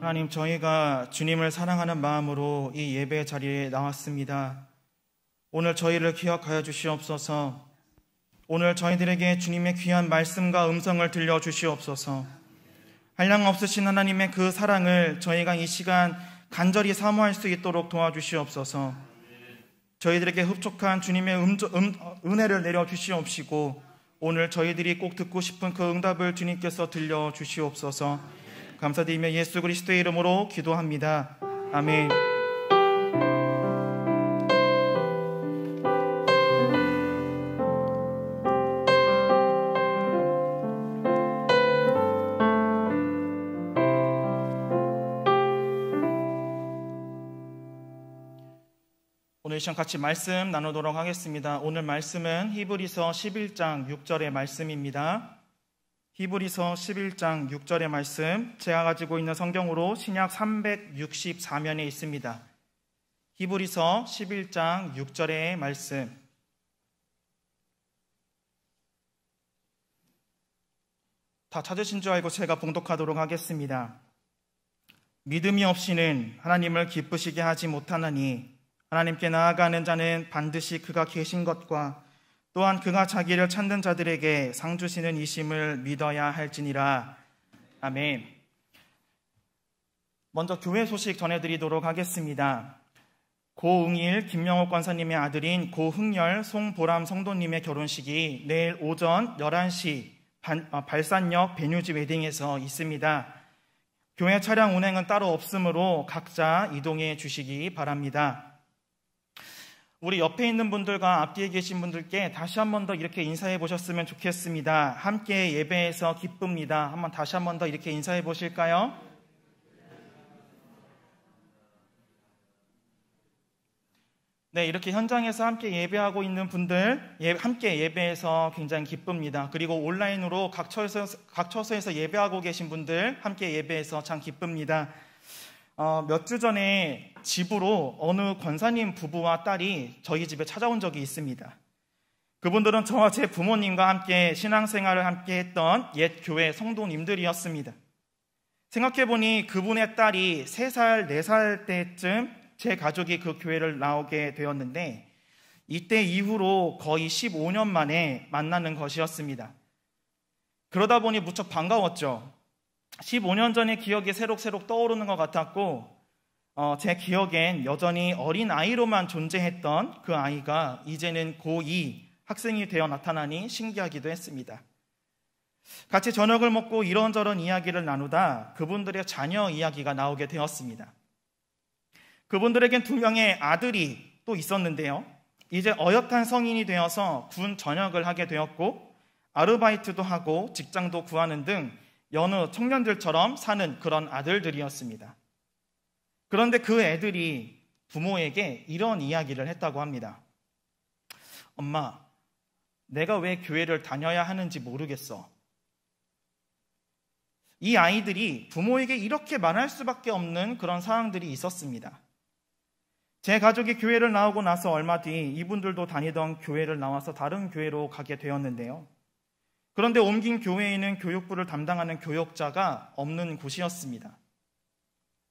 하나님, 저희가 주님을 사랑하는 마음으로 이 예배 자리에 나왔습니다. 오늘 저희를 기억하여 주시옵소서. 오늘 저희들에게 주님의 귀한 말씀과 음성을 들려주시옵소서. 한량없으신 하나님의 그 사랑을 저희가 이 시간 간절히 사모할 수 있도록 도와주시옵소서. 저희들에게 흡족한 주님의 은혜를 내려주시옵시고, 오늘 저희들이 꼭 듣고 싶은 그 응답을 주님께서 들려주시옵소서. 감사드리며 예수 그리스도의 이름으로 기도합니다. 아멘. 오늘 이 시간 같이 말씀 나누도록 하겠습니다. 오늘 말씀은 히브리서 11장 6절의 말씀입니다. 히브리서 11장 6절의 말씀, 제가 가지고 있는 성경으로 신약 364면에 있습니다. 히브리서 11장 6절의 말씀. 다 찾으신 줄 알고 제가 봉독하도록 하겠습니다. 믿음이 없이는 하나님을 기쁘시게 하지 못하나니 하나님께 나아가는 자는 반드시 그가 계신 것과 또한 그가 자기를 찾는 자들에게 상 주시는 이심을 믿어야 할지니라. 아멘. 먼저 교회 소식 전해드리도록 하겠습니다. 고응일 김명옥 권사님의 아들인 고흥열 송보람 성도님의 결혼식이 내일 오전 11시 발산역 베뉴지 웨딩에서 있습니다. 교회 차량 운행은 따로 없으므로 각자 이동해 주시기 바랍니다. 우리 옆에 있는 분들과 앞뒤에 계신 분들께 다시 한 번 더 이렇게 인사해 보셨으면 좋겠습니다. 함께 예배에서 기쁩니다. 한번 다시 한 번 더 이렇게 인사해 보실까요? 네, 이렇게 현장에서 함께 예배하고 있는 분들, 함께 예배해서 굉장히 기쁩니다. 그리고 온라인으로 각 처소에서 예배하고 계신 분들, 함께 예배해서 참 기쁩니다. 몇 주 전에 집으로 어느 권사님 부부와 딸이 저희 집에 찾아온 적이 있습니다. 그분들은 저와 제 부모님과 함께 신앙생활을 함께 했던 옛 교회 성도님들이었습니다. 생각해보니 그분의 딸이 3살, 4살 때쯤 제 가족이 그 교회를 나오게 되었는데, 이때 이후로 거의 15년 만에 만나는 것이었습니다. 그러다 보니 무척 반가웠죠. 15년 전의 기억이 새록새록 떠오르는 것 같았고, 제 기억엔 여전히 어린 아이로만 존재했던 그 아이가 이제는 고2 학생이 되어 나타나니 신기하기도 했습니다. 같이 저녁을 먹고 이런저런 이야기를 나누다 그분들의 자녀 이야기가 나오게 되었습니다. 그분들에겐 2명의 아들이 또 있었는데요, 이제 어엿한 성인이 되어서 군 전역을 하게 되었고 아르바이트도 하고 직장도 구하는 등 여느 청년들처럼 사는 그런 아들들이었습니다. 그런데 그 애들이 부모에게 이런 이야기를 했다고 합니다. 엄마, 내가 왜 교회를 다녀야 하는지 모르겠어. 이 아이들이 부모에게 이렇게 말할 수밖에 없는 그런 상황들이 있었습니다. 제 가족이 교회를 나오고 나서 얼마 뒤 이분들도 다니던 교회를 나와서 다른 교회로 가게 되었는데요. 그런데 옮긴 교회에는 교육부를 담당하는 교역자가 없는 곳이었습니다.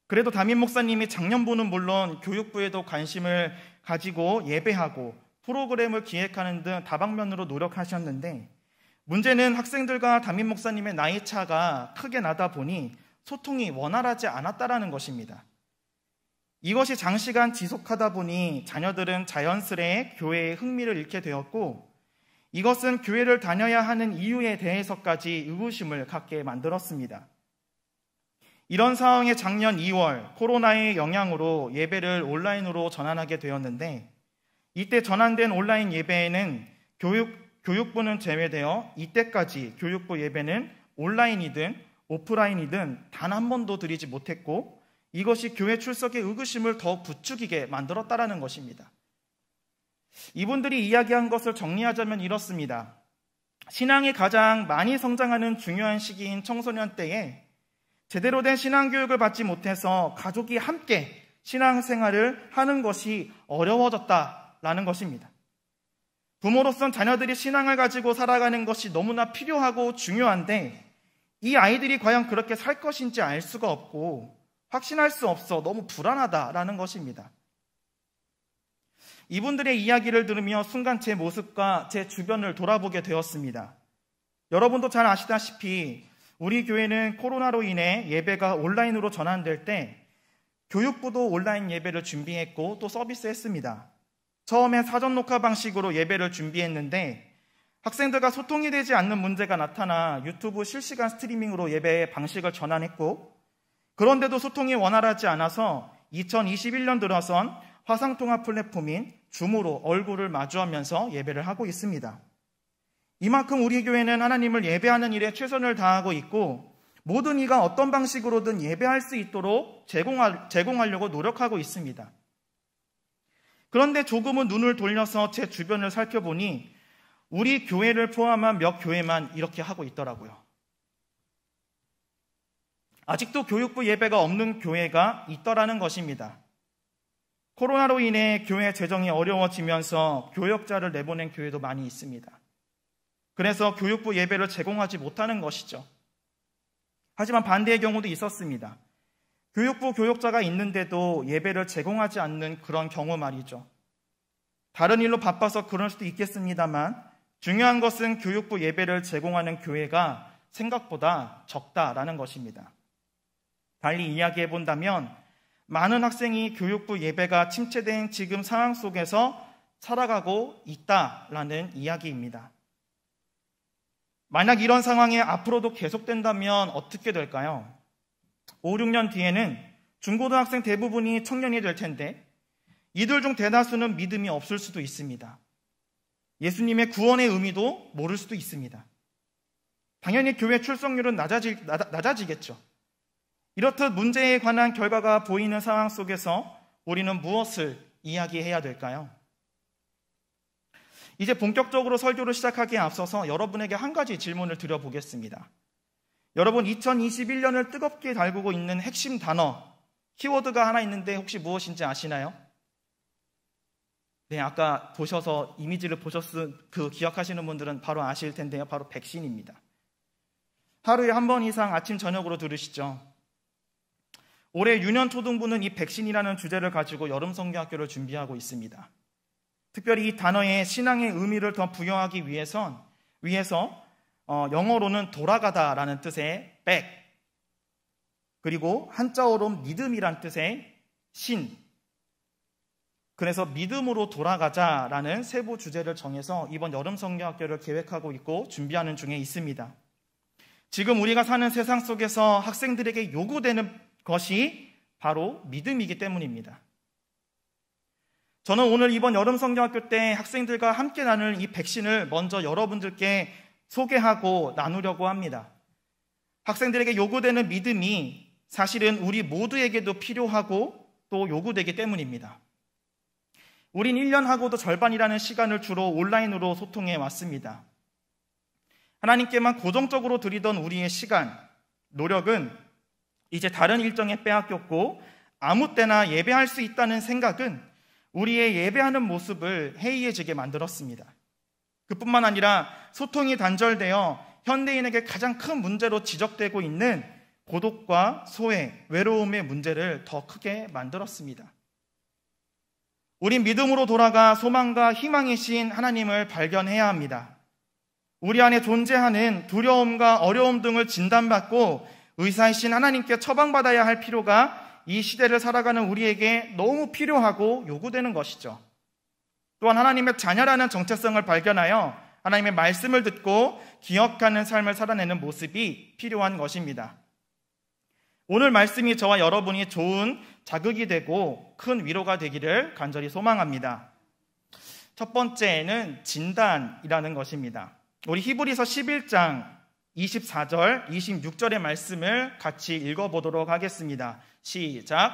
그래도 담임 목사님이 작년부는 물론 교육부에도 관심을 가지고 예배하고 프로그램을 기획하는 등 다방면으로 노력하셨는데, 문제는 학생들과 담임 목사님의 나이 차가 크게 나다 보니 소통이 원활하지 않았다라는 것입니다. 이것이 장시간 지속하다 보니 자녀들은 자연스레 교회에 흥미를 잃게 되었고, 이것은 교회를 다녀야 하는 이유에 대해서까지 의구심을 갖게 만들었습니다. 이런 상황에 작년 2월 코로나의 영향으로 예배를 온라인으로 전환하게 되었는데, 이때 전환된 온라인 예배에는 교육부는 제외되어 이때까지 교육부 예배는 온라인이든 오프라인이든 단 한 번도 드리지 못했고, 이것이 교회 출석의 의구심을 더 부추기게 만들었다라는 것입니다. 이분들이 이야기한 것을 정리하자면 이렇습니다. 신앙이 가장 많이 성장하는 중요한 시기인 청소년 때에 제대로 된 신앙교육을 받지 못해서 가족이 함께 신앙생활을 하는 것이 어려워졌다라는 것입니다. 부모로선 자녀들이 신앙을 가지고 살아가는 것이 너무나 필요하고 중요한데, 이 아이들이 과연 그렇게 살 것인지 알 수가 없고, 확신할 수 없어. 너무 불안하다라는 것입니다. 이분들의 이야기를 들으며 순간 제 모습과 제 주변을 돌아보게 되었습니다. 여러분도 잘 아시다시피 우리 교회는 코로나로 인해 예배가 온라인으로 전환될 때 교육부도 온라인 예배를 준비했고 또 서비스했습니다. 처음엔 사전 녹화 방식으로 예배를 준비했는데 학생들과 소통이 되지 않는 문제가 나타나 유튜브 실시간 스트리밍으로 예배의 방식을 전환했고, 그런데도 소통이 원활하지 않아서 2021년 들어선 화상통화 플랫폼인 줌으로 얼굴을 마주하면서 예배를 하고 있습니다. 이만큼 우리 교회는 하나님을 예배하는 일에 최선을 다하고 있고 모든 이가 어떤 방식으로든 예배할 수 있도록 제공하려고 노력하고 있습니다. 그런데 조금은 눈을 돌려서 제 주변을 살펴보니 우리 교회를 포함한 몇 교회만 이렇게 하고 있더라고요. 아직도 교육부 예배가 없는 교회가 있더라는 것입니다. 코로나로 인해 교회 재정이 어려워지면서 교역자를 내보낸 교회도 많이 있습니다. 그래서 교육부 예배를 제공하지 못하는 것이죠. 하지만 반대의 경우도 있었습니다. 교육부 교역자가 있는데도 예배를 제공하지 않는 그런 경우 말이죠. 다른 일로 바빠서 그럴 수도 있겠습니다만 중요한 것은 교육부 예배를 제공하는 교회가 생각보다 적다라는 것입니다. 달리 이야기해 본다면 많은 학생이 교육부 예배가 침체된 지금 상황 속에서 살아가고 있다라는 이야기입니다. 만약 이런 상황이 앞으로도 계속된다면 어떻게 될까요? 5, 6년 뒤에는 중고등학생 대부분이 청년이 될 텐데 이들 중 대다수는 믿음이 없을 수도 있습니다. 예수님의 구원의 의미도 모를 수도 있습니다. 당연히 교회 출석률은 낮아지겠죠. 이렇듯 문제에 관한 결과가 보이는 상황 속에서 우리는 무엇을 이야기해야 될까요? 이제 본격적으로 설교를 시작하기에 앞서서 여러분에게 한 가지 질문을 드려보겠습니다. 여러분, 2021년을 뜨겁게 달구고 있는 핵심 단어, 키워드가 하나 있는데 혹시 무엇인지 아시나요? 네, 아까 보셔서 이미지를 기억하시는 분들은 바로 아실 텐데요. 바로 백신입니다. 하루에 한 번 이상 아침 저녁으로 들으시죠. 올해 유년초등부는 이 백신이라는 주제를 가지고 여름성경학교를 준비하고 있습니다. 특별히 이 단어의 신앙의 의미를 더 부여하기 위해서 영어로는 돌아가다라는 뜻의 back, 그리고 한자어로 믿음이란 뜻의 신, 그래서 믿음으로 돌아가자라는 세부 주제를 정해서 이번 여름성경학교를 계획하고 있고 준비하는 중에 있습니다. 지금 우리가 사는 세상 속에서 학생들에게 요구되는 것이 바로 믿음이기 때문입니다. 저는 오늘 이번 여름성경학교 때 학생들과 함께 나눌 이 백신을 먼저 여러분들께 소개하고 나누려고 합니다. 학생들에게 요구되는 믿음이 사실은 우리 모두에게도 필요하고 또 요구되기 때문입니다. 우린 1년 하고도 절반이라는 시간을 주로 온라인으로 소통해 왔습니다. 하나님께만 고정적으로 드리던 우리의 시간, 노력은 이제 다른 일정에 빼앗겼고 아무 때나 예배할 수 있다는 생각은 우리의 예배하는 모습을 해이해지게 만들었습니다. 그뿐만 아니라 소통이 단절되어 현대인에게 가장 큰 문제로 지적되고 있는 고독과 소외, 외로움의 문제를 더 크게 만들었습니다. 우린 믿음으로 돌아가 소망과 희망이신 하나님을 발견해야 합니다. 우리 안에 존재하는 두려움과 어려움 등을 진단받고 의사이신 하나님께 처방받아야 할 필요가 이 시대를 살아가는 우리에게 너무 필요하고 요구되는 것이죠. 또한 하나님의 자녀라는 정체성을 발견하여 하나님의 말씀을 듣고 기억하는 삶을 살아내는 모습이 필요한 것입니다. 오늘 말씀이 저와 여러분이 좋은 자극이 되고 큰 위로가 되기를 간절히 소망합니다. 첫 번째는 진단이라는 것입니다. 우리 히브리서 11장 24절, 26절의 말씀을 같이 읽어보도록 하겠습니다. 시작.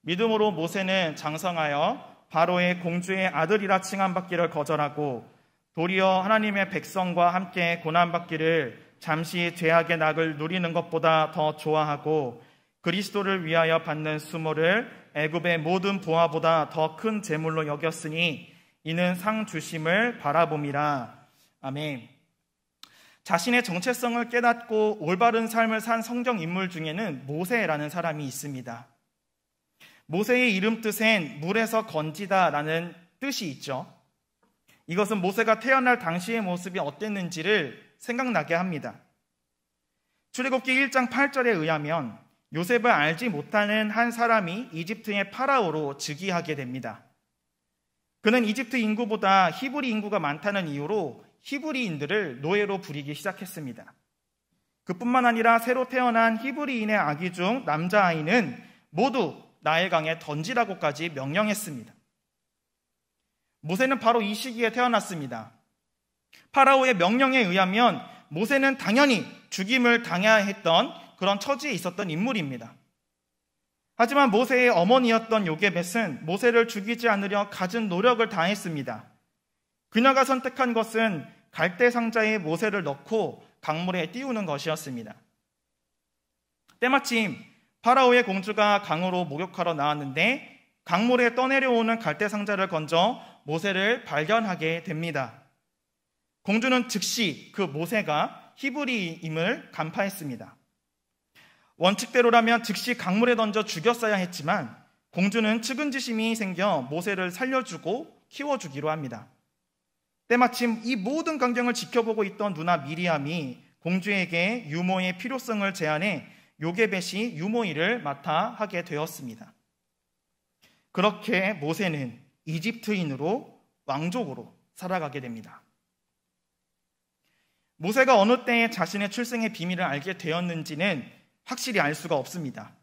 믿음으로 모세는 장성하여 바로의 공주의 아들이라 칭함받기를 거절하고 도리어 하나님의 백성과 함께 고난받기를 잠시 죄악의 낙을 누리는 것보다 더 좋아하고 그리스도를 위하여 받는 수모를 애굽의 모든 보화보다 더 큰 재물로 여겼으니 이는 상 주심을 바라봄이라. 아멘. 자신의 정체성을 깨닫고 올바른 삶을 산 성경 인물 중에는 모세라는 사람이 있습니다. 모세의 이름 뜻엔 물에서 건지다라는 뜻이 있죠. 이것은 모세가 태어날 당시의 모습이 어땠는지를 생각나게 합니다. 출애굽기 1장 8절에 의하면 요셉을 알지 못하는 한 사람이 이집트의 파라오로 즉위하게 됩니다. 그는 이집트 인구보다 히브리 인구가 많다는 이유로 히브리인들을 노예로 부리기 시작했습니다. 그뿐만 아니라 새로 태어난 히브리인의 아기 중 남자아이는 모두 나일강에 던지라고까지 명령했습니다. 모세는 바로 이 시기에 태어났습니다. 파라오의 명령에 의하면 모세는 당연히 죽임을 당해야 했던 그런 처지에 있었던 인물입니다. 하지만 모세의 어머니였던 요게벳은 모세를 죽이지 않으려 갖은 노력을 다했습니다. 그녀가 선택한 것은 갈대 상자에 모세를 넣고 강물에 띄우는 것이었습니다. 때마침 파라오의 공주가 강으로 목욕하러 나왔는데 강물에 떠내려오는 갈대 상자를 건져 모세를 발견하게 됩니다. 공주는 즉시 그 모세가 히브리임을 간파했습니다. 원칙대로라면 즉시 강물에 던져 죽였어야 했지만 공주는 측은지심이 생겨 모세를 살려주고 키워주기로 합니다. 때마침 이 모든 광경을 지켜보고 있던 누나 미리암이 공주에게 유모의 필요성을 제안해 요게벳이 유모 일을 맡아 하게 되었습니다. 그렇게 모세는 이집트인으로 왕족으로 살아가게 됩니다. 모세가 어느 때에 자신의 출생의 비밀을 알게 되었는지는 확실히 알 수가 없습니다.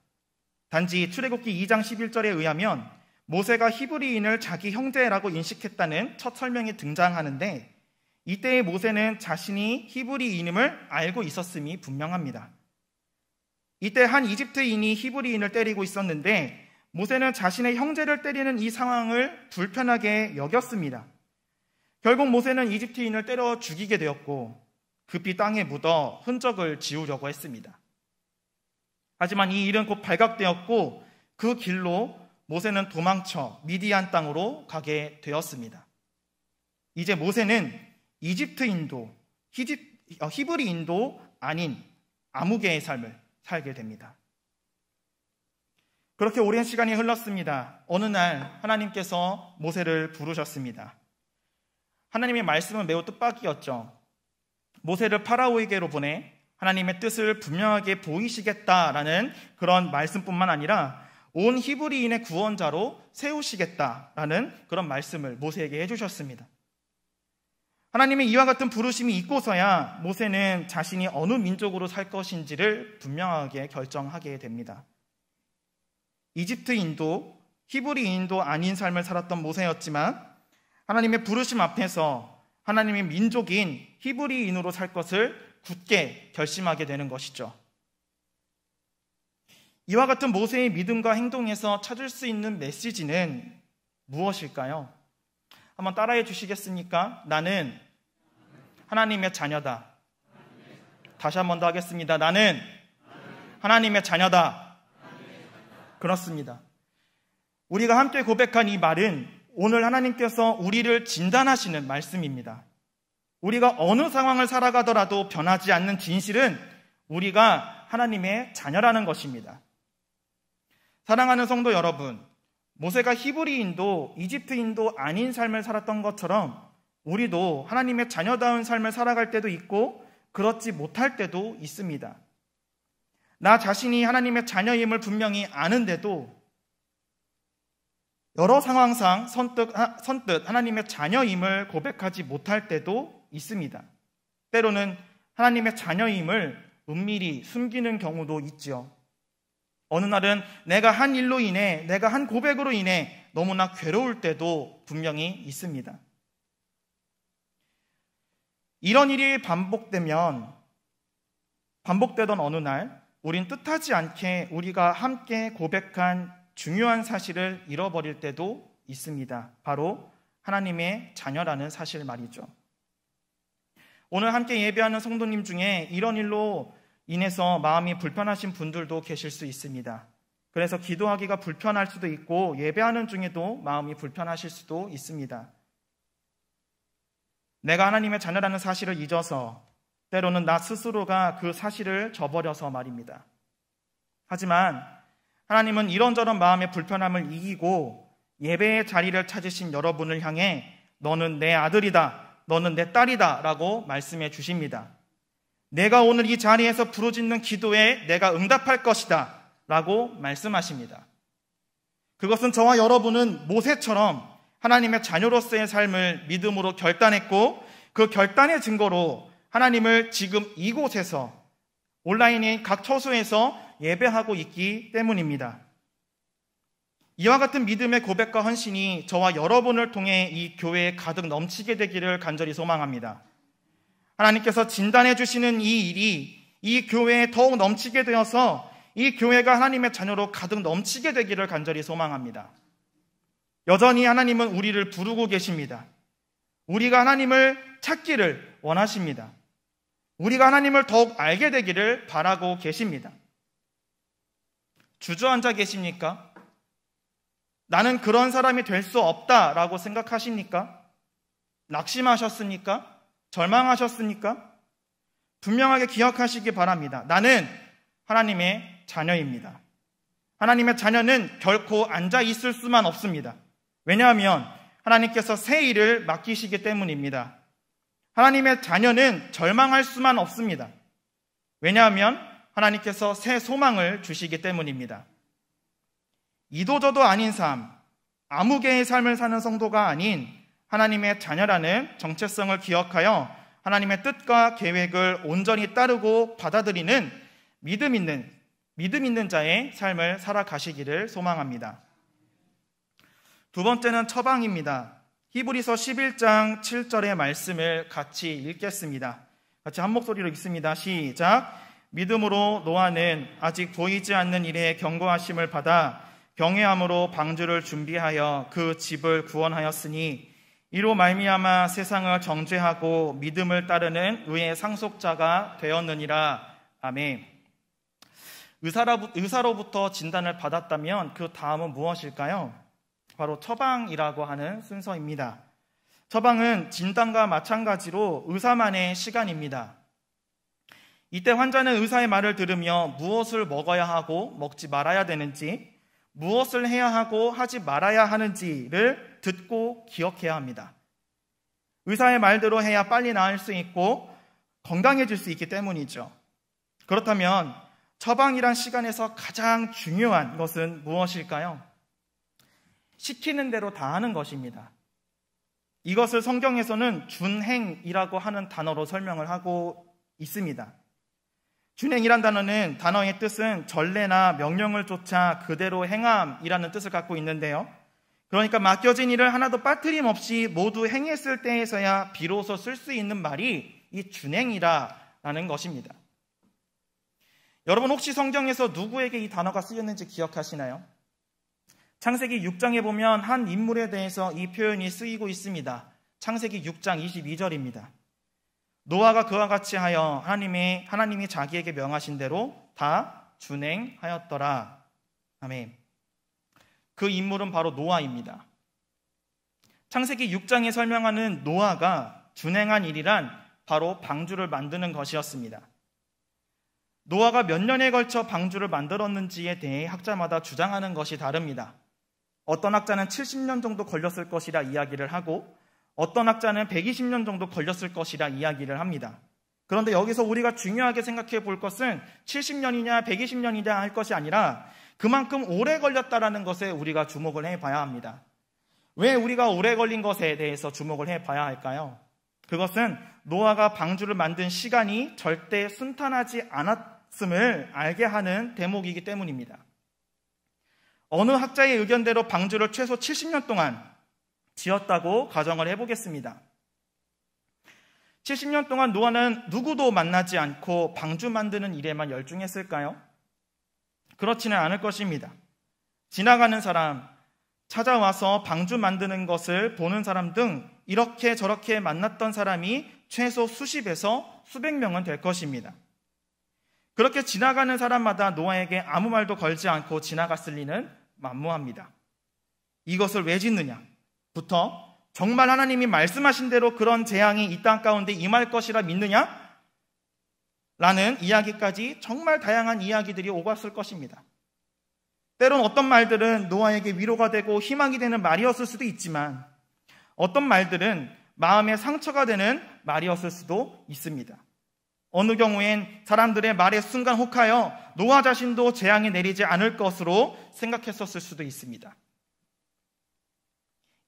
단지 출애굽기 2장 11절에 의하면 모세가 히브리인을 자기 형제라고 인식했다는 첫 설명이 등장하는데 이때의 모세는 자신이 히브리인임을 알고 있었음이 분명합니다. 이때 한 이집트인이 히브리인을 때리고 있었는데 모세는 자신의 형제를 때리는 이 상황을 불편하게 여겼습니다. 결국 모세는 이집트인을 때려 죽이게 되었고 급히 땅에 묻어 흔적을 지우려고 했습니다. 하지만 이 일은 곧 발각되었고 그 길로 모세는 도망쳐 미디안 땅으로 가게 되었습니다. 이제 모세는 이집트인도 히브리인도 아닌 아무개의 삶을 살게 됩니다. 그렇게 오랜 시간이 흘렀습니다. 어느 날 하나님께서 모세를 부르셨습니다. 하나님의 말씀은 매우 뜻밖이었죠. 모세를 파라오에게로 보내 하나님의 뜻을 분명하게 보이시겠다라는 그런 말씀뿐만 아니라 온 히브리인의 구원자로 세우시겠다라는 그런 말씀을 모세에게 해주셨습니다. 하나님의 이와 같은 부르심이 있고서야 모세는 자신이 어느 민족으로 살 것인지를 분명하게 결정하게 됩니다. 이집트인도 히브리인도 아닌 삶을 살았던 모세였지만 하나님의 부르심 앞에서 하나님의 민족인 히브리인으로 살 것을 굳게 결심하게 되는 것이죠. 이와 같은 모세의 믿음과 행동에서 찾을 수 있는 메시지는 무엇일까요? 한번 따라해 주시겠습니까? 나는 하나님의 자녀다. 다시 한 번 더 하겠습니다. 나는 하나님의 자녀다. 그렇습니다. 우리가 함께 고백한 이 말은 오늘 하나님께서 우리를 진단하시는 말씀입니다. 우리가 어느 상황을 살아가더라도 변하지 않는 진실은 우리가 하나님의 자녀라는 것입니다. 사랑하는 성도 여러분, 모세가 히브리인도 이집트인도 아닌 삶을 살았던 것처럼 우리도 하나님의 자녀다운 삶을 살아갈 때도 있고 그렇지 못할 때도 있습니다. 나 자신이 하나님의 자녀임을 분명히 아는데도 여러 상황상 선뜻 하나님의 자녀임을 고백하지 못할 때도 있습니다. 때로는 하나님의 자녀임을 은밀히 숨기는 경우도 있지요. 어느 날은 내가 한 일로 인해, 내가 한 고백으로 인해 너무나 괴로울 때도 분명히 있습니다. 이런 일이 반복되던 어느 날, 우린 뜻하지 않게 우리가 함께 고백한 중요한 사실을 잃어버릴 때도 있습니다. 바로 하나님의 자녀라는 사실 말이죠. 오늘 함께 예배하는 성도님 중에 이런 일로 인해서 마음이 불편하신 분들도 계실 수 있습니다. 그래서 기도하기가 불편할 수도 있고 예배하는 중에도 마음이 불편하실 수도 있습니다. 내가 하나님의 자녀라는 사실을 잊어서 때로는 나 스스로가 그 사실을 저버려서 말입니다. 하지만 하나님은 이런저런 마음의 불편함을 이기고 예배의 자리를 찾으신 여러분을 향해 너는 내 아들이다, 너는 내 딸이다 라고 말씀해 주십니다. 내가 오늘 이 자리에서 부르짖는 기도에 내가 응답할 것이다 라고 말씀하십니다. 그것은 저와 여러분은 모세처럼 하나님의 자녀로서의 삶을 믿음으로 결단했고 그 결단의 증거로 하나님을 지금 이곳에서 온라인의 각 처소에서 예배하고 있기 때문입니다. 이와 같은 믿음의 고백과 헌신이 저와 여러분을 통해 이 교회에 가득 넘치게 되기를 간절히 소망합니다. 하나님께서 진단해 주시는 이 일이 이 교회에 더욱 넘치게 되어서 이 교회가 하나님의 자녀로 가득 넘치게 되기를 간절히 소망합니다. 여전히 하나님은 우리를 부르고 계십니다. 우리가 하나님을 찾기를 원하십니다. 우리가 하나님을 더욱 알게 되기를 바라고 계십니다. 주저앉아 계십니까? 나는 그런 사람이 될 수 없다라고 생각하십니까? 낙심하셨습니까? 절망하셨습니까? 분명하게 기억하시기 바랍니다. 나는 하나님의 자녀입니다. 하나님의 자녀는 결코 앉아 있을 수만 없습니다. 왜냐하면 하나님께서 새 일을 맡기시기 때문입니다. 하나님의 자녀는 절망할 수만 없습니다. 왜냐하면 하나님께서 새 소망을 주시기 때문입니다. 이도저도 아닌 삶, 아무 개의 삶을 사는 성도가 아닌 하나님의 자녀라는 정체성을 기억하여 하나님의 뜻과 계획을 온전히 따르고 받아들이는 믿음 있는 자의 삶을 살아가시기를 소망합니다. 두 번째는 처방입니다. 히브리서 11장 7절의 말씀을 같이 읽겠습니다. 같이 한 목소리로 읽습니다. 시작. 믿음으로 노아는 아직 보이지 않는 일에 경고하심을 받아 경외함으로 방주를 준비하여 그 집을 구원하였으니 이로 말미암아 세상을 정죄하고 믿음을 따르는 의의 상속자가 되었느니라. 아멘. 의사로부터 진단을 받았다면 그 다음은 무엇일까요? 바로 처방이라고 하는 순서입니다. 처방은 진단과 마찬가지로 의사만의 시간입니다. 이때 환자는 의사의 말을 들으며 무엇을 먹어야 하고 먹지 말아야 되는지, 무엇을 해야 하고 하지 말아야 하는지를 듣고 기억해야 합니다. 의사의 말대로 해야 빨리 나을 수 있고 건강해질 수 있기 때문이죠. 그렇다면 처방이란 시간에서 가장 중요한 것은 무엇일까요? 시키는 대로 다 하는 것입니다. 이것을 성경에서는 준행이라고 하는 단어로 설명을 하고 있습니다. 준행이란 단어의 뜻은 전례나 명령을 쫓아 그대로 행함이라는 뜻을 갖고 있는데요. 그러니까 맡겨진 일을 하나도 빠트림 없이 모두 행했을 때에서야 비로소 쓸 수 있는 말이 이 준행이라는 것입니다. 여러분 혹시 성경에서 누구에게 이 단어가 쓰였는지 기억하시나요? 창세기 6장에 보면 한 인물에 대해서 이 표현이 쓰이고 있습니다. 창세기 6장 22절입니다. 노아가 그와 같이 하여 하나님이 자기에게 명하신 대로 다 준행하였더라. 아멘. 그 인물은 바로 노아입니다. 창세기 6장에 설명하는 노아가 준행한 일이란 바로 방주를 만드는 것이었습니다. 노아가 몇 년에 걸쳐 방주를 만들었는지에 대해 학자마다 주장하는 것이 다릅니다. 어떤 학자는 70년 정도 걸렸을 것이라 이야기를 하고 어떤 학자는 120년 정도 걸렸을 것이라 이야기를 합니다. 그런데 여기서 우리가 중요하게 생각해 볼 것은 70년이냐 120년이냐 할 것이 아니라 그만큼 오래 걸렸다라는 것에 우리가 주목을 해봐야 합니다. 왜 우리가 오래 걸린 것에 대해서 주목을 해봐야 할까요? 그것은 노아가 방주를 만든 시간이 절대 순탄하지 않았음을 알게 하는 대목이기 때문입니다. 어느 학자의 의견대로 방주를 최소 70년 동안 지었다고 가정을 해보겠습니다. 70년 동안 노아는 누구도 만나지 않고 방주 만드는 일에만 열중했을까요? 그렇지는 않을 것입니다. 지나가는 사람, 찾아와서 방주 만드는 것을 보는 사람 등 이렇게 저렇게 만났던 사람이 최소 수십에서 수백 명은 될 것입니다. 그렇게 지나가는 사람마다 노아에게 아무 말도 걸지 않고 지나갔을 리는 만무합니다. 이것을 왜 짓느냐? 정말 하나님이 말씀하신 대로 그런 재앙이 이 땅 가운데 임할 것이라 믿느냐? 라는 이야기까지 정말 다양한 이야기들이 오갔을 것입니다. 때론 어떤 말들은 노아에게 위로가 되고 희망이 되는 말이었을 수도 있지만 어떤 말들은 마음의 상처가 되는 말이었을 수도 있습니다. 어느 경우엔 사람들의 말에 순간 혹하여 노아 자신도 재앙이 내리지 않을 것으로 생각했었을 수도 있습니다.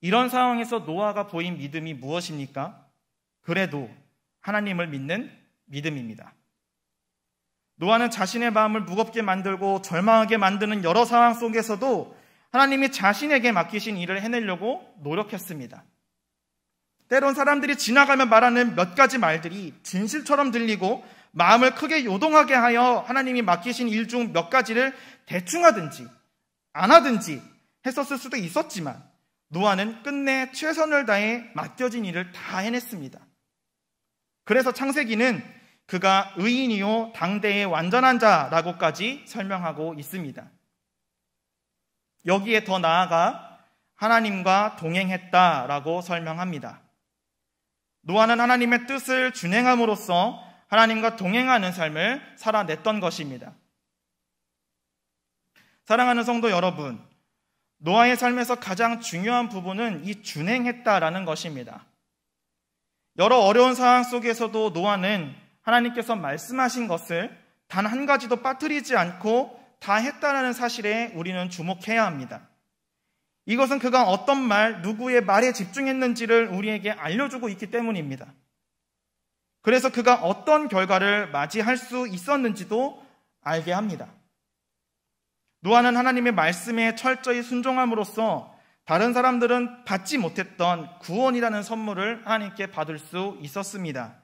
이런 상황에서 노아가 보인 믿음이 무엇입니까? 그래도 하나님을 믿는 믿음입니다. 노아는 자신의 마음을 무겁게 만들고 절망하게 만드는 여러 상황 속에서도 하나님이 자신에게 맡기신 일을 해내려고 노력했습니다. 때론 사람들이 지나가며 말하는 몇 가지 말들이 진실처럼 들리고 마음을 크게 요동하게 하여 하나님이 맡기신 일 중 몇 가지를 대충 하든지 안 하든지 했었을 수도 있었지만 노아는 끝내 최선을 다해 맡겨진 일을 다 해냈습니다. 그래서 창세기는 그가 의인이요 당대의 완전한 자라고까지 설명하고 있습니다. 여기에 더 나아가 하나님과 동행했다라고 설명합니다. 노아는 하나님의 뜻을 준행함으로써 하나님과 동행하는 삶을 살아냈던 것입니다. 사랑하는 성도 여러분, 노아의 삶에서 가장 중요한 부분은 이 준행했다라는 것입니다. 여러 어려운 상황 속에서도 노아는 하나님께서 말씀하신 것을 단 한 가지도 빠뜨리지 않고 다 했다라는 사실에 우리는 주목해야 합니다. 이것은 그가 어떤 말, 누구의 말에 집중했는지를 우리에게 알려주고 있기 때문입니다. 그래서 그가 어떤 결과를 맞이할 수 있었는지도 알게 합니다. 노아는 하나님의 말씀에 철저히 순종함으로써 다른 사람들은 받지 못했던 구원이라는 선물을 하나님께 받을 수 있었습니다.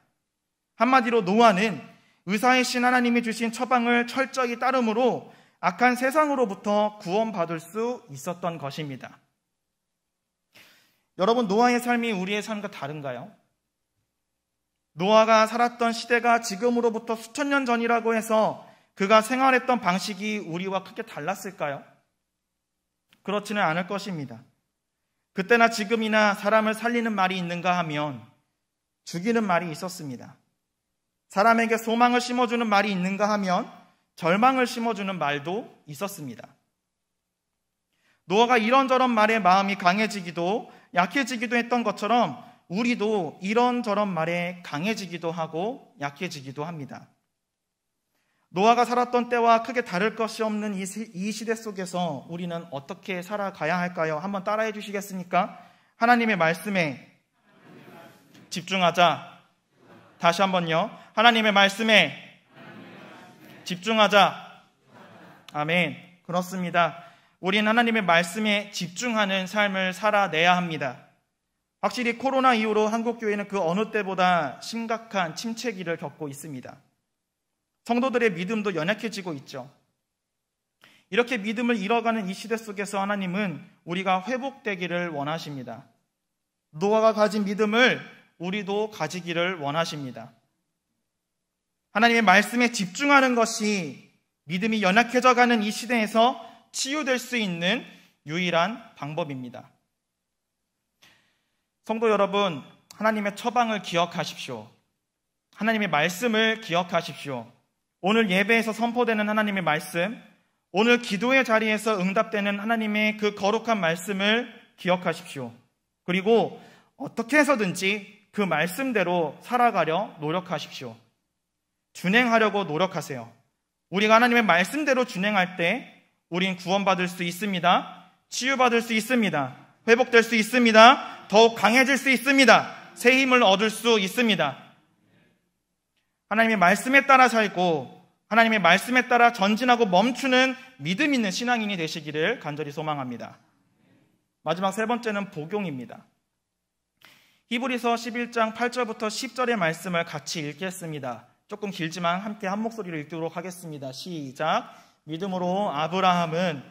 한마디로 노아는 의사의 신 하나님이 주신 처방을 철저히 따름으로 악한 세상으로부터 구원받을 수 있었던 것입니다. 여러분, 노아의 삶이 우리의 삶과 다른가요? 노아가 살았던 시대가 지금으로부터 수천 년 전이라고 해서 그가 생활했던 방식이 우리와 크게 달랐을까요? 그렇지는 않을 것입니다. 그때나 지금이나 사람을 살리는 말이 있는가 하면 죽이는 말이 있었습니다. 사람에게 소망을 심어주는 말이 있는가 하면 절망을 심어주는 말도 있었습니다. 노아가 이런저런 말에 마음이 강해지기도 약해지기도 했던 것처럼 우리도 이런저런 말에 강해지기도 하고 약해지기도 합니다. 노아가 살았던 때와 크게 다를 것이 없는 이 시대 속에서 우리는 어떻게 살아가야 할까요? 한번 따라해 주시겠습니까? 하나님의 말씀에 집중하자. 다시 한번요. 하나님의 말씀에 집중하자. 아멘. 그렇습니다. 우리는 하나님의 말씀에 집중하는 삶을 살아내야 합니다. 확실히 코로나 이후로 한국교회는 그 어느 때보다 심각한 침체기를 겪고 있습니다. 성도들의 믿음도 연약해지고 있죠. 이렇게 믿음을 잃어가는 이 시대 속에서 하나님은 우리가 회복되기를 원하십니다. 노아가 가진 믿음을 우리도 가지기를 원하십니다. 하나님의 말씀에 집중하는 것이 믿음이 연약해져가는 이 시대에서 치유될 수 있는 유일한 방법입니다. 성도 여러분, 하나님의 처방을 기억하십시오. 하나님의 말씀을 기억하십시오. 오늘 예배에서 선포되는 하나님의 말씀, 오늘 기도의 자리에서 응답되는 하나님의 그 거룩한 말씀을 기억하십시오. 그리고 어떻게 해서든지 그 말씀대로 살아가려 노력하십시오. 준행하려고 노력하세요. 우리가 하나님의 말씀대로 준행할 때 우린 구원받을 수 있습니다. 치유받을 수 있습니다. 회복될 수 있습니다. 더욱 강해질 수 있습니다. 새 힘을 얻을 수 있습니다. 하나님의 말씀에 따라 살고 하나님의 말씀에 따라 전진하고 멈추는 믿음 있는 신앙인이 되시기를 간절히 소망합니다. 마지막 세 번째는 복용입니다. 히브리서 11장 8절부터 10절의 말씀을 같이 읽겠습니다. 조금 길지만 함께 한 목소리로 읽도록 하겠습니다. 시작. 믿음으로 아브라함은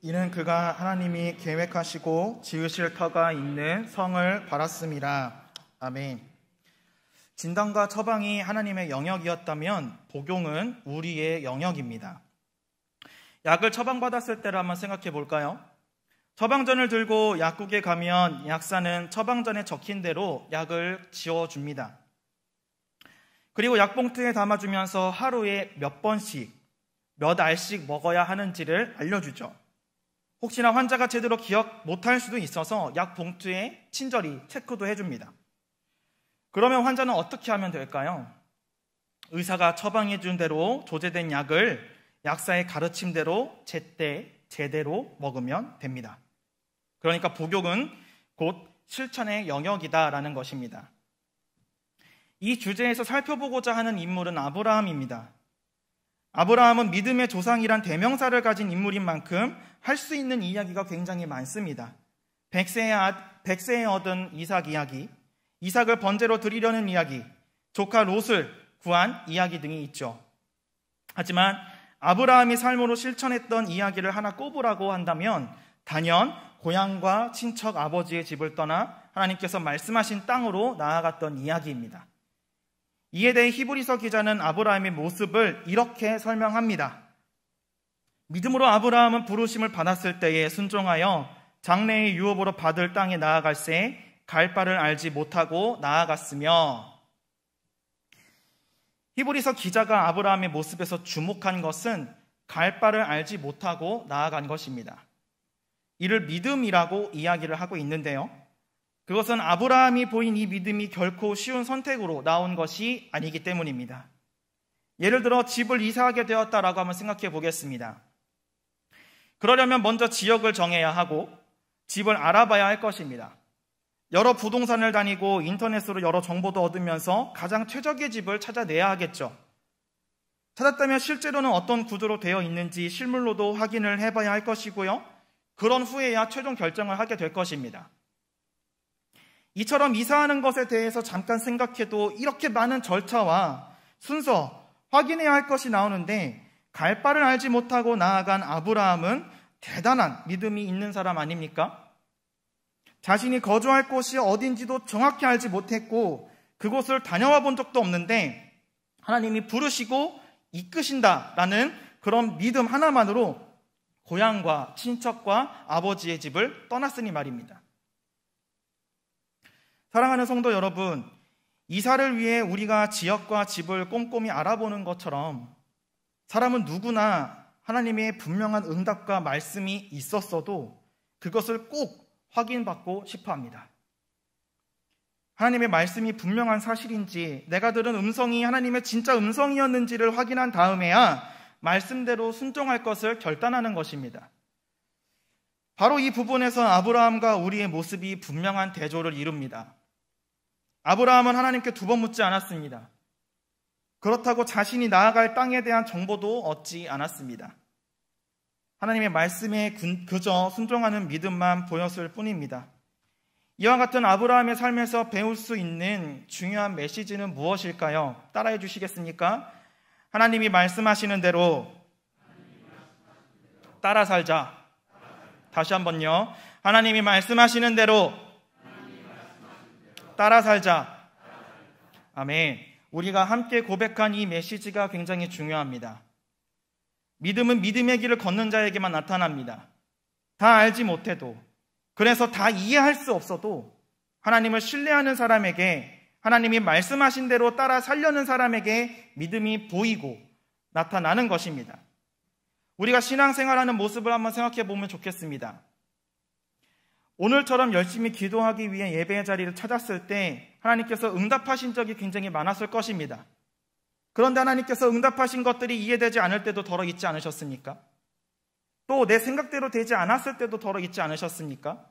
이는 그가 하나님이 계획하시고 지으실 터가 있는 성을 바랐음이라. 아멘. 진단과 처방이 하나님의 영역이었다면 복용은 우리의 영역입니다. 약을 처방받았을 때를 한번 생각해 볼까요? 처방전을 들고 약국에 가면 약사는 처방전에 적힌 대로 약을 지어줍니다. 그리고 약봉투에 담아주면서 하루에 몇 번씩, 몇 알씩 먹어야 하는지를 알려주죠. 혹시나 환자가 제대로 기억 못할 수도 있어서 약 봉투에 친절히 체크도 해줍니다. 그러면 환자는 어떻게 하면 될까요? 의사가 처방해준 대로 조제된 약을 약사의 가르침대로 제때 제대로 먹으면 됩니다. 그러니까 복용은 곧 실천의 영역이다라는 것입니다. 이 주제에서 살펴보고자 하는 인물은 아브라함입니다. 아브라함은 믿음의 조상이란 대명사를 가진 인물인 만큼 할 수 있는 이야기가 굉장히 많습니다. 100세에 얻은 이삭 이야기, 이삭을 번제로 드리려는 이야기, 조카 롯을 구한 이야기 등이 있죠. 하지만 아브라함이 삶으로 실천했던 이야기를 하나 꼽으라고 한다면 단연 고향과 친척 아버지의 집을 떠나 하나님께서 말씀하신 땅으로 나아갔던 이야기입니다. 이에 대해 히브리서 기자는 아브라함의 모습을 이렇게 설명합니다. 믿음으로 아브라함은 부르심을 받았을 때에 순종하여 장래의 유업으로 받을 땅에 나아갈새 갈 바를 알지 못하고 나아갔으며. 히브리서 기자가 아브라함의 모습에서 주목한 것은 갈 바를 알지 못하고 나아간 것입니다. 이를 믿음이라고 이야기를 하고 있는데요, 그것은 아브라함이 보인 이 믿음이 결코 쉬운 선택으로 나온 것이 아니기 때문입니다. 예를 들어 집을 이사하게 되었다라고 한번 생각해 보겠습니다. 그러려면 먼저 지역을 정해야 하고 집을 알아봐야 할 것입니다. 여러 부동산을 다니고 인터넷으로 여러 정보도 얻으면서 가장 최적의 집을 찾아내야 하겠죠. 찾았다면 실제로는 어떤 구조로 되어 있는지 실물로도 확인을 해봐야 할 것이고요, 그런 후에야 최종 결정을 하게 될 것입니다. 이처럼 이사하는 것에 대해서 잠깐 생각해도 이렇게 많은 절차와 순서, 확인해야 할 것이 나오는데 갈 바를 알지 못하고 나아간 아브라함은 대단한 믿음이 있는 사람 아닙니까? 자신이 거주할 곳이 어딘지도 정확히 알지 못했고 그곳을 다녀와 본 적도 없는데 하나님이 부르시고 이끄신다라는 그런 믿음 하나만으로 고향과 친척과 아버지의 집을 떠났으니 말입니다. 사랑하는 성도 여러분, 이사를 위해 우리가 지역과 집을 꼼꼼히 알아보는 것처럼 사람은 누구나 하나님의 분명한 응답과 말씀이 있었어도 그것을 꼭 확인받고 싶어 합니다. 하나님의 말씀이 분명한 사실인지, 내가 들은 음성이 하나님의 진짜 음성이었는지를 확인한 다음에야 말씀대로 순종할 것을 결단하는 것입니다. 바로 이 부분에서 아브라함과 우리의 모습이 분명한 대조를 이룹니다. 아브라함은 하나님께 2번 묻지 않았습니다. 그렇다고 자신이 나아갈 땅에 대한 정보도 얻지 않았습니다. 하나님의 말씀에 그저 순종하는 믿음만 보였을 뿐입니다. 이와 같은 아브라함의 삶에서 배울 수 있는 중요한 메시지는 무엇일까요? 따라해 주시겠습니까? 하나님이 말씀하시는 대로 따라 살자. 다시 한번요. 하나님이 말씀하시는 대로 따라 살자. 아멘. 우리가 함께 고백한 이 메시지가 굉장히 중요합니다. 믿음은 믿음의 길을 걷는 자에게만 나타납니다. 다 알지 못해도, 그래서 다 이해할 수 없어도 하나님을 신뢰하는 사람에게, 하나님이 말씀하신 대로 따라 살려는 사람에게 믿음이 보이고 나타나는 것입니다. 우리가 신앙생활하는 모습을 한번 생각해 보면 좋겠습니다. 오늘처럼 열심히 기도하기 위해 예배의 자리를 찾았을 때 하나님께서 응답하신 적이 굉장히 많았을 것입니다. 그런데 하나님께서 응답하신 것들이 이해되지 않을 때도 더러 있지 않으셨습니까? 또 내 생각대로 되지 않았을 때도 더러 있지 않으셨습니까?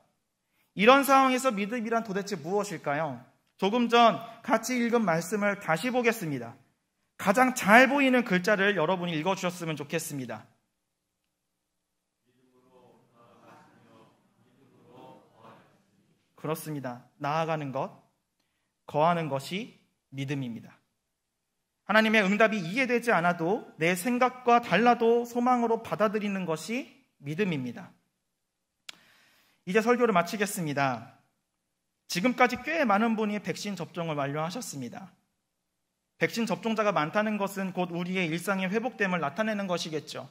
이런 상황에서 믿음이란 도대체 무엇일까요? 조금 전 같이 읽은 말씀을 다시 보겠습니다. 가장 잘 보이는 글자를 여러분이 읽어주셨으면 좋겠습니다. 그렇습니다. 나아가는 것, 거하는 것이 믿음입니다. 하나님의 응답이 이해되지 않아도 내 생각과 달라도 소망으로 받아들이는 것이 믿음입니다. 이제 설교를 마치겠습니다. 지금까지 꽤 많은 분이 백신 접종을 완료하셨습니다. 백신 접종자가 많다는 것은 곧 우리의 일상의 회복됨을 나타내는 것이겠죠.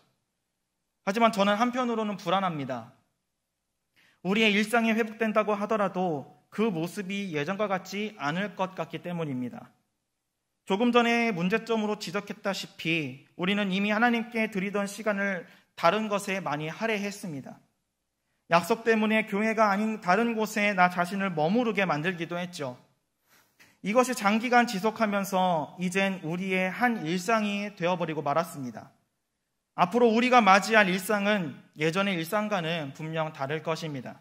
하지만 저는 한편으로는 불안합니다. 우리의 일상이 회복된다고 하더라도 그 모습이 예전과 같지 않을 것 같기 때문입니다. 조금 전에 문제점으로 지적했다시피 우리는 이미 하나님께 드리던 시간을 다른 것에 많이 할애했습니다. 약속 때문에 교회가 아닌 다른 곳에 나 자신을 머무르게 만들기도 했죠. 이것이 장기간 지속하면서 이젠 우리의 한 일상이 되어버리고 말았습니다. 앞으로 우리가 맞이할 일상은 예전의 일상과는 분명 다를 것입니다.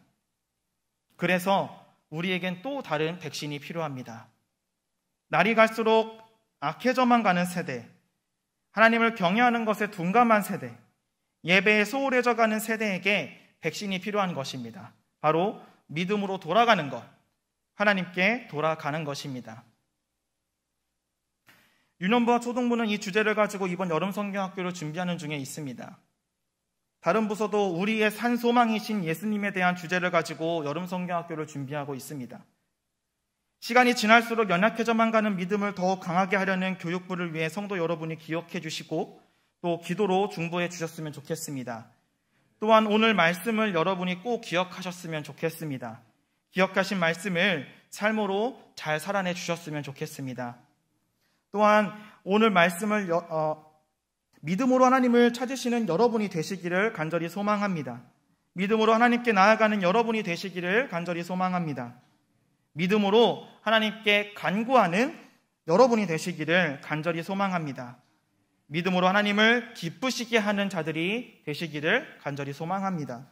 그래서 우리에겐 또 다른 백신이 필요합니다. 날이 갈수록 악해져만 가는 세대, 하나님을 경외하는 것에 둔감한 세대, 예배에 소홀해져 가는 세대에게 백신이 필요한 것입니다. 바로 믿음으로 돌아가는 것, 하나님께 돌아가는 것입니다. 유년부와 초등부는 이 주제를 가지고 이번 여름 성경학교를 준비하는 중에 있습니다. 다른 부서도 우리의 산 소망이신 예수님에 대한 주제를 가지고 여름 성경학교를 준비하고 있습니다. 시간이 지날수록 연약해져만 가는 믿음을 더욱 강하게 하려는 교육부를 위해 성도 여러분이 기억해 주시고 또 기도로 중보해 주셨으면 좋겠습니다. 또한 오늘 말씀을 여러분이 꼭 기억하셨으면 좋겠습니다. 기억하신 말씀을 삶으로 잘 살아내 주셨으면 좋겠습니다. 또한 오늘 말씀을 믿음으로 하나님을 찾으시는 여러분이 되시기를 간절히 소망합니다. 믿음으로 하나님께 나아가는 여러분이 되시기를 간절히 소망합니다. 믿음으로 하나님께 간구하는 여러분이 되시기를 간절히 소망합니다. 믿음으로 하나님을 기쁘시게 하는 자들이 되시기를 간절히 소망합니다.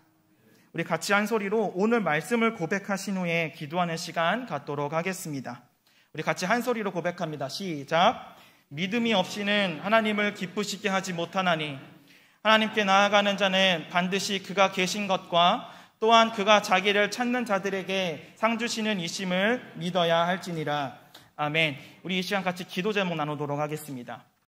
우리 같이 한 소리로 오늘 말씀을 고백하신 후에 기도하는 시간 갖도록 하겠습니다. 우리 같이 한 소리로 고백합니다. 시작. 믿음이 없이는 하나님을 기쁘시게 하지 못하나니 하나님께 나아가는 자는 반드시 그가 계신 것과 또한 그가 자기를 찾는 자들에게 상 주시는 이심을 믿어야 할지니라. 아멘. 우리 이 시간 같이 기도 제목 나누도록 하겠습니다.